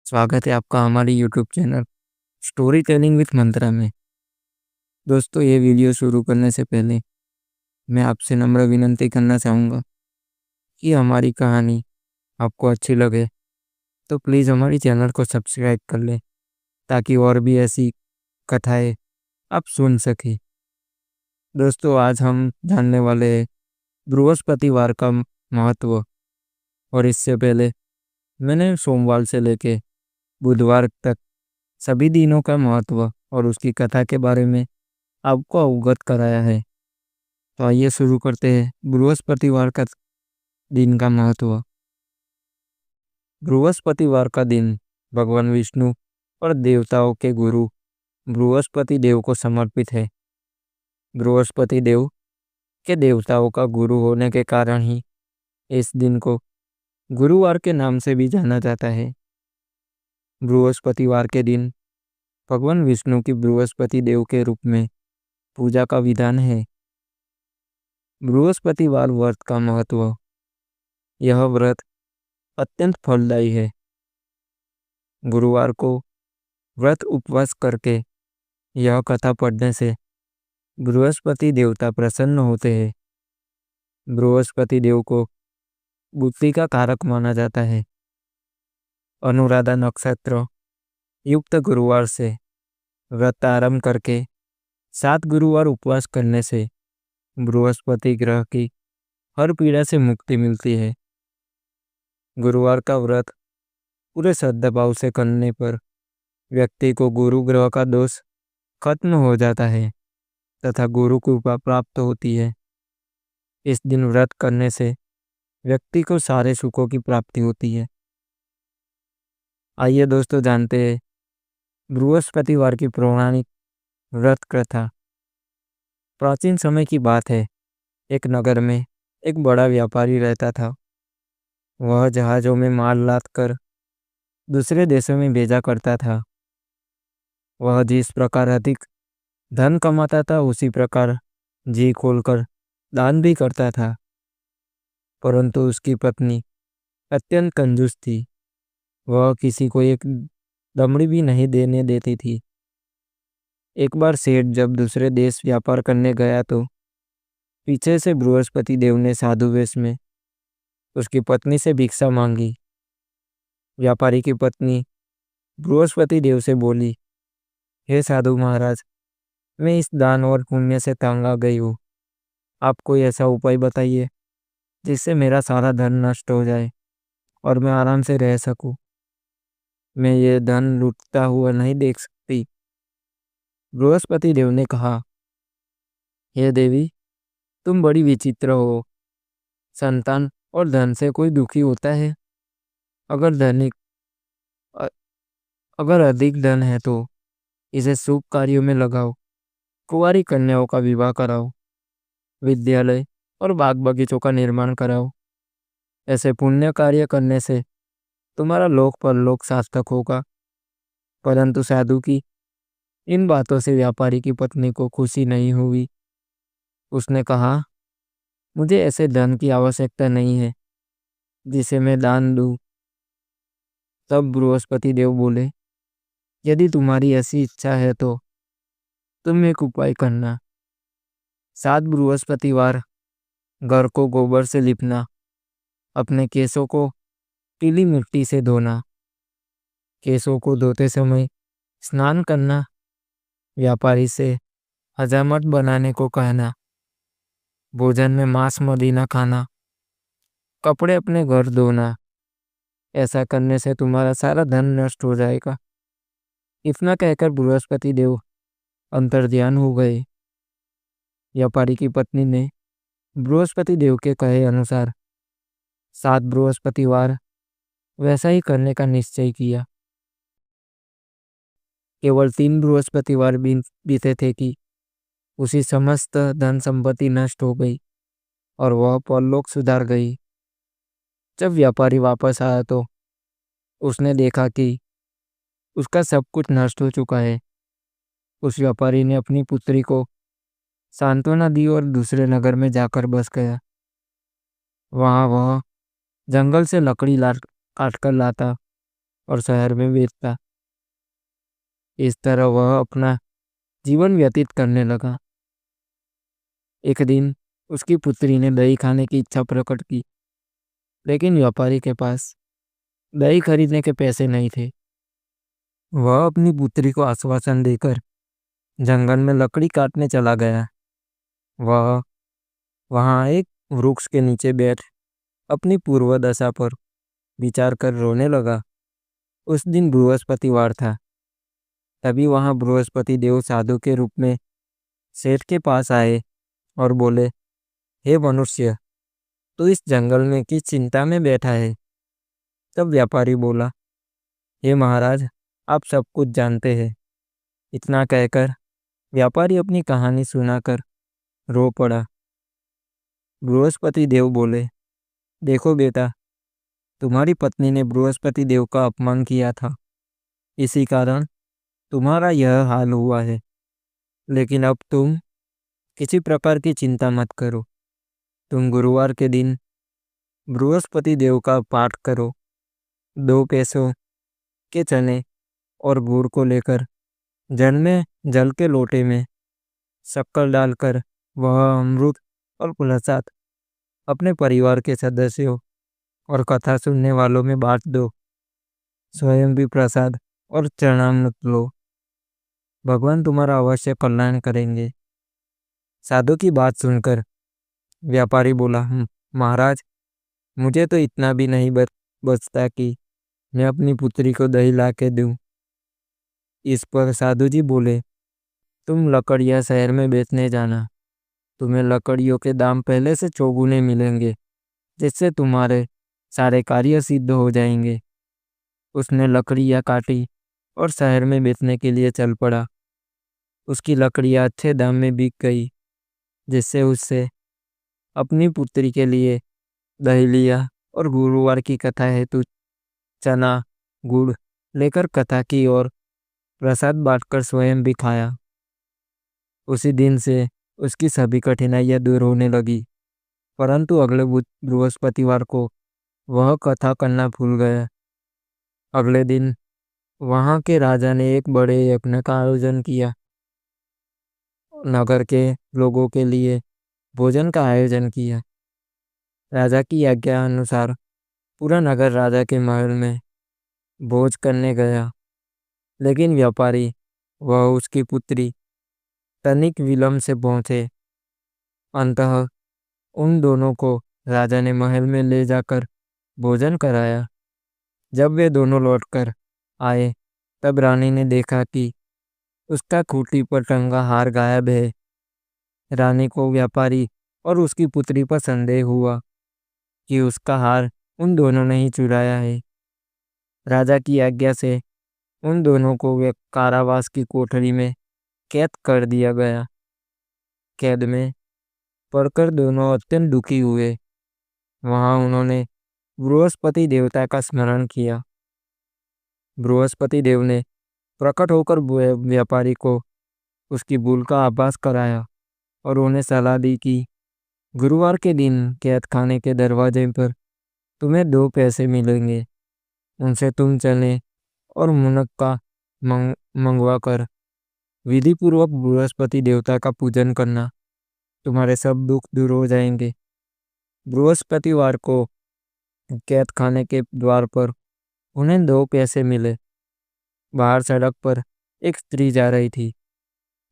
स्वागत है आपका हमारी YouTube channel storytelling with Mantra में। दोस्तों, ये वीडियो शुरू करने से पहले मैं आपसे नम्र विनंती करना चाहूँगा कि हमारी कहानी आपको अच्छी लगे तो प्लीज़ हमारी चैनल को सब्सक्राइब कर लें, ताकि और भी ऐसी कथाएं आप सुन सकें। दोस्तों, आज हम जानने वाले हैं बृहस्पतिवार का महत्व। और इससे पहले मैंने सोमवार से लेके बुधवार तक सभी दिनों का महत्व और उसकी कथा के बारे में आपको अवगत कराया है। तो आइए शुरू करते हैं बृहस्पतिवार का दिन का महत्व। बृहस्पतिवार का दिन भगवान विष्णु और देवताओं के गुरु बृहस्पति देव को समर्पित है। बृहस्पति देव के देवताओं का गुरु होने के कारण ही इस दिन को गुरुवार के नाम से भी जाना जाता है। बृहस्पतिवार के दिन भगवान विष्णु की बृहस्पति देव के रूप में पूजा का विधान है। बृहस्पतिवार व्रत का महत्व। यह व्रत अत्यंत फलदायी है। गुरुवार को व्रत उपवास करके यह कथा पढ़ने से बृहस्पति देवता प्रसन्न होते हैं। बृहस्पति देव को बुद्धि का कारक माना जाता है। अनुराधा नक्षत्र युक्त गुरुवार से व्रत आरंभ करके 7 गुरुवार उपवास करने से बृहस्पति ग्रह की हर पीड़ा से मुक्ति मिलती है। गुरुवार का व्रत पूरे श्रद्धाभाव से करने पर व्यक्ति को गुरु ग्रह का दोष खत्म हो जाता है तथा गुरु कृपा प्राप्त होती है। इस दिन व्रत करने से व्यक्ति को सारे सुखों की प्राप्ति होती है। आइए दोस्तों, जानते हैं बृहस्पतिवार की पौराणिक व्रत कथा। प्राचीन समय की बात है। एक नगर में एक बड़ा व्यापारी रहता था। वह जहाज़ों में माल लाद कर दूसरे देशों में भेजा करता था। वह जिस प्रकार अधिक धन कमाता था, उसी प्रकार जी खोलकर दान भी करता था। परंतु उसकी पत्नी अत्यंत कंजूस थी। वह किसी को एक दमड़ी भी नहीं देने देती थी। एक बार सेठ जब दूसरे देश व्यापार करने गया तो पीछे से बृहस्पति देव ने साधु वेश में उसकी पत्नी से भिक्षा मांगी। व्यापारी की पत्नी बृहस्पति देव से बोली, हे साधु महाराज, मैं इस दान और पुण्य से तंग आ गई हूँ। आप कोई ऐसा उपाय बताइए जिससे मेरा सारा धन नष्ट हो जाए और मैं आराम से रह सकूं। मैं ये धन लूटता हुआ नहीं देख सकती। बृहस्पति देव ने कहा, हे देवी, तुम बड़ी विचित्र हो। संतान और धन से कोई दुखी होता है? अगर धनिक अ- अगर अधिक धन है तो इसे शुभ कार्यों में लगाओ। कुंवारी कन्याओं का विवाह कराओ। विद्यालय और बाग बगीचों का निर्माण कराओ। ऐसे पुण्य कार्य करने से तुम्हारा लोक परलोक सार्थक होगा। परंतु साधु की इन बातों से व्यापारी की पत्नी को खुशी नहीं हुई। उसने कहा, मुझे ऐसे धन की आवश्यकता नहीं है जिसे मैं दान दूं। तब बृहस्पति देव बोले, यदि तुम्हारी ऐसी इच्छा है तो तुम एक उपाय करना। 7 बृहस्पतिवार घर को गोबर से लिपना। अपने केसों को पीली मिट्टी से धोना। केसों को धोते समय स्नान करना। व्यापारी से हजामत बनाने को कहना। भोजन में मांस मदीना खाना। कपड़े अपने घर धोना। ऐसा करने से तुम्हारा सारा धन नष्ट हो जाएगा। इतना कहकर बृहस्पति देव अंतर्ध्यान हो गए। व्यापारी की पत्नी ने बृहस्पति देव के कहे अनुसार 7 बृहस्पतिवार वैसा ही करने का निश्चय किया। केवल 3 बृहस्पतिवार बीते थे कि उसी समस्त धन संपत्ति नष्ट हो गई और वह परलोक सुधार गई। जब व्यापारी वापस आया तो उसने देखा कि उसका सब कुछ नष्ट हो चुका है। उस व्यापारी ने अपनी पुत्री को सांत्वना दी और दूसरे नगर में जाकर बस गया। वहाँ वह जंगल से लकड़ी काट कर लाता और शहर में बेचता। इस तरह वह अपना जीवन व्यतीत करने लगा। एक दिन उसकी पुत्री ने दही खाने की इच्छा प्रकट की, लेकिन व्यापारी के पास दही खरीदने के पैसे नहीं थे। वह अपनी पुत्री को आश्वासन देकर जंगल में लकड़ी काटने चला गया। वह वहां एक वृक्ष के नीचे बैठ अपनी पूर्व दशा पर विचार कर रोने लगा। उस दिन बृहस्पतिवार था। तभी वहां बृहस्पति देव साधु के रूप में सेठ के पास आए और बोले, हे मनुष्य, तू इस जंगल में किस चिंता में बैठा है? तब व्यापारी बोला, हे महाराज, आप सब कुछ जानते हैं। इतना कहकर व्यापारी अपनी कहानी सुनाकर रो पड़ा। बृहस्पति देव बोले, देखो बेटा, तुम्हारी पत्नी ने बृहस्पति देव का अपमान किया था, इसी कारण तुम्हारा यह हाल हुआ है। लेकिन अब तुम किसी प्रकार की चिंता मत करो। तुम गुरुवार के दिन बृहस्पति देव का पाठ करो। 2 पैसों के चने और गुड़ को लेकर जल के लोटे में शक्कर डालकर वह अमृत और प्रसाद अपने परिवार के सदस्यों और कथा सुनने वालों में बांट दो। स्वयं भी प्रसाद और चरणामृत लो। भगवान तुम्हारा अवश्य कल्याण करेंगे। साधु की बात सुनकर व्यापारी बोला, महाराज, मुझे तो इतना भी नहीं बचता कि मैं अपनी पुत्री को दही ला के दूं। इस पर साधु जी बोले, तुम लकड़ियाँ शहर में बेचने जाना। तुम्हें लकड़ियों के दाम पहले से चौगुने मिलेंगे, जिससे तुम्हारे सारे कार्य सिद्ध हो जाएंगे। उसने लकड़ियाँ काटी और शहर में बेचने के लिए चल पड़ा। उसकी लकड़ियाँ अच्छे दाम में बिक गई, जिससे उससे अपनी पुत्री के लिए दही लिया और गुरुवार की कथा हेतु चना गुड़ लेकर कथा की और प्रसाद बांटकर स्वयं भी खाया। उसी दिन से उसकी सभी कठिनाइयां दूर होने लगी। परंतु अगले बृहस्पतिवार को वह कथा करना भूल गया। अगले दिन वहां के राजा ने एक बड़े यज्ञ का आयोजन किया। नगर के लोगों के लिए भोजन का आयोजन किया। राजा की आज्ञा अनुसार पूरा नगर राजा के महल में भोज करने गया। लेकिन व्यापारी वह उसकी पुत्री तनिक विलंब से पहुंचे। अंततः उन दोनों को राजा ने महल में ले जाकर भोजन कराया। जब वे दोनों लौटकर आए, तब रानी ने देखा कि उसका खूंटी पर टंगा हार गायब है। रानी को व्यापारी और उसकी पुत्री पर संदेह हुआ कि उसका हार उन दोनों ने ही चुराया है। राजा की आज्ञा से उन दोनों को वे कारावास की कोठरी में कैद कर दिया गया। कैद में पड़कर दोनों अत्यंत दुखी हुए। वहां उन्होंने बृहस्पति देवता का स्मरण किया। बृहस्पति देव ने प्रकट होकर व्यापारी को उसकी भूल का आभास कराया और उन्हें सलाह दी कि गुरुवार के दिन कैद खाने के दरवाजे पर तुम्हें 2 पैसे मिलेंगे। उनसे तुम चने और मुनक्का मंगवा कर विधि पूर्वक बृहस्पति देवता का पूजन करना। तुम्हारे सब दुख दूर हो जाएंगे। बृहस्पतिवार को कैद खाने के द्वार पर उन्हें 2 पैसे मिले। बाहर सड़क पर एक स्त्री जा रही थी।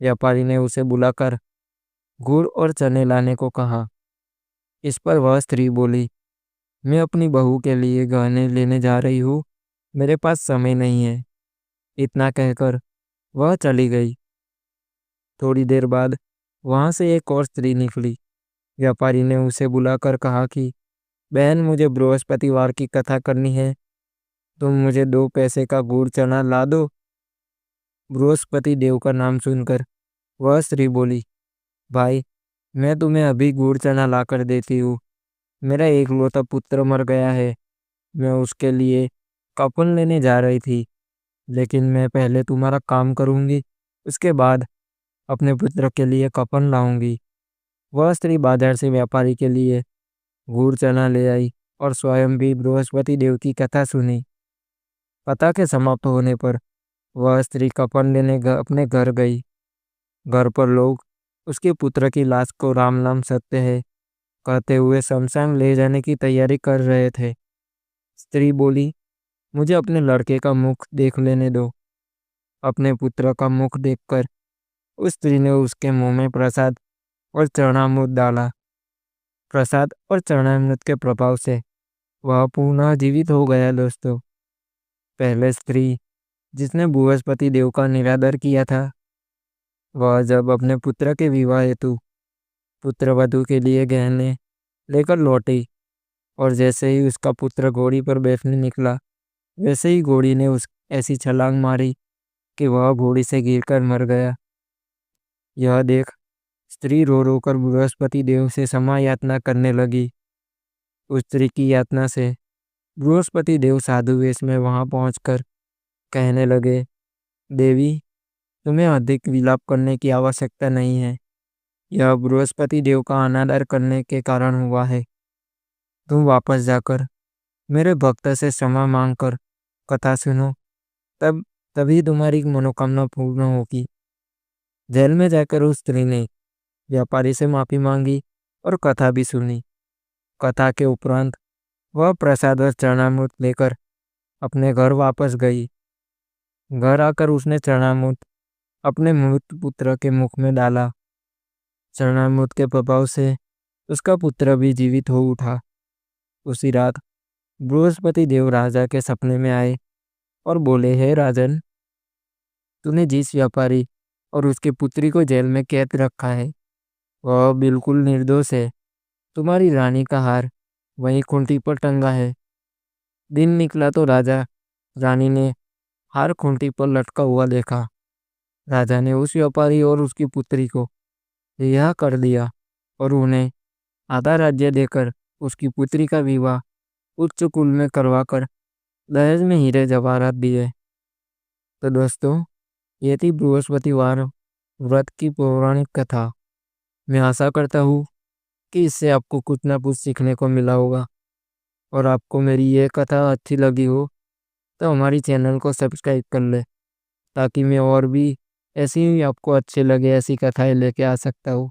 व्यापारी ने उसे बुलाकर गुड़ और चने लाने को कहा। इस पर वह स्त्री बोली, मैं अपनी बहू के लिए गहने लेने जा रही हूँ, मेरे पास समय नहीं है। इतना कहकर वह चली गई। थोड़ी देर बाद वहां से एक और स्त्री निकली। व्यापारी ने उसे बुलाकर कहा कि बहन, मुझे बृहस्पतिवार की कथा करनी है, तुम मुझे 2 पैसे का गुड़ चना ला दो। बृहस्पति देव का नाम सुनकर वह स्त्री बोली, भाई, मैं तुम्हें अभी गुड़ चना ला कर देती हूँ। मेरा एकलौता पुत्र मर गया है। मैं उसके लिए कफन लेने जा रही थी, लेकिन मैं पहले तुम्हारा काम करूँगी, उसके बाद अपने पुत्र के लिए कफन लाऊंगी। वह स्त्री बाजार से व्यापारी के लिए गुड़ चना ले आई और स्वयं भी बृहस्पति देव की कथा सुनी। कथा के समाप्त होने पर वह स्त्री कफन लेने अपने घर गई। घर पर लोग उसके पुत्र की लाश को राम नाम सत्य है कहते हुए शमशान ले जाने की तैयारी कर रहे थे। स्त्री बोली, मुझे अपने लड़के का मुख देख लेने दो। अपने पुत्र का मुख देखकर उस स्त्री ने उसके मुंह में प्रसाद और चरणामृत डाला। प्रसाद और चरणामृत के प्रभाव से वह पुनः जीवित हो गया। दोस्तों, पहले स्त्री जिसने बृहस्पति देव का निरादर किया था, वह जब अपने पुत्र के विवाह हेतु पुत्र वधू के लिए गहने लेकर लौटी और जैसे ही उसका पुत्र घोड़ी पर बैठने निकला, वैसे ही घोड़ी ने उस ऐसी छलांग मारी कि वह घोड़ी से गिरकर मर गया। यह देख स्त्री रो रो कर बृहस्पति देव से क्षमा याचना करने लगी। उस स्त्री की यातना से बृहस्पति देव साधु वेश में वहां पहुंचकर कहने लगे, देवी, तुम्हें अधिक विलाप करने की आवश्यकता नहीं है। यह बृहस्पति देव का अनादर करने के कारण हुआ है। तुम वापस जाकर मेरे भक्त से क्षमा मांगकर कथा सुनो, तब तभी तुम्हारी मनोकामना पूर्ण होगी। जेल में जाकर उस स्त्री ने व्यापारी से माफी मांगी और कथा भी सुनी। कथा के उपरांत वह प्रसाद और चरणामृत लेकर अपने घर वापस गई। घर आकर उसने चरणामृत अपने मृत पुत्र के मुख में डाला। चरणामृत के प्रभाव से उसका पुत्र भी जीवित हो उठा। उसी रात बृहस्पति देव राजा के सपने में आए और बोले, हे राजन, तूने जिस व्यापारी और उसके पुत्री को जेल में कैद रखा है, वह बिल्कुल निर्दोष है। तुम्हारी रानी का हार वहीं खूंटी पर टंगा है। दिन निकला तो राजा रानी ने हार खूंटी पर लटका हुआ देखा। राजा ने उस व्यापारी और उसकी पुत्री को रिहा कर दिया और उन्हें आधा राज्य देकर उसकी पुत्री का विवाह उच्च कुल में करवाकर दहेज में हीरे जवाहरात दिए। तो दोस्तों, ये थी बृहस्पतिवार व्रत की पौराणिक कथा। मैं आशा करता हूँ कि इससे आपको कुछ ना कुछ सीखने को मिला होगा और आपको मेरी ये कथा अच्छी लगी हो तो हमारी चैनल को सब्सक्राइब कर ले, ताकि मैं और भी ऐसी आपको अच्छे लगे ऐसी कथाएं लेके आ सकता हूँ।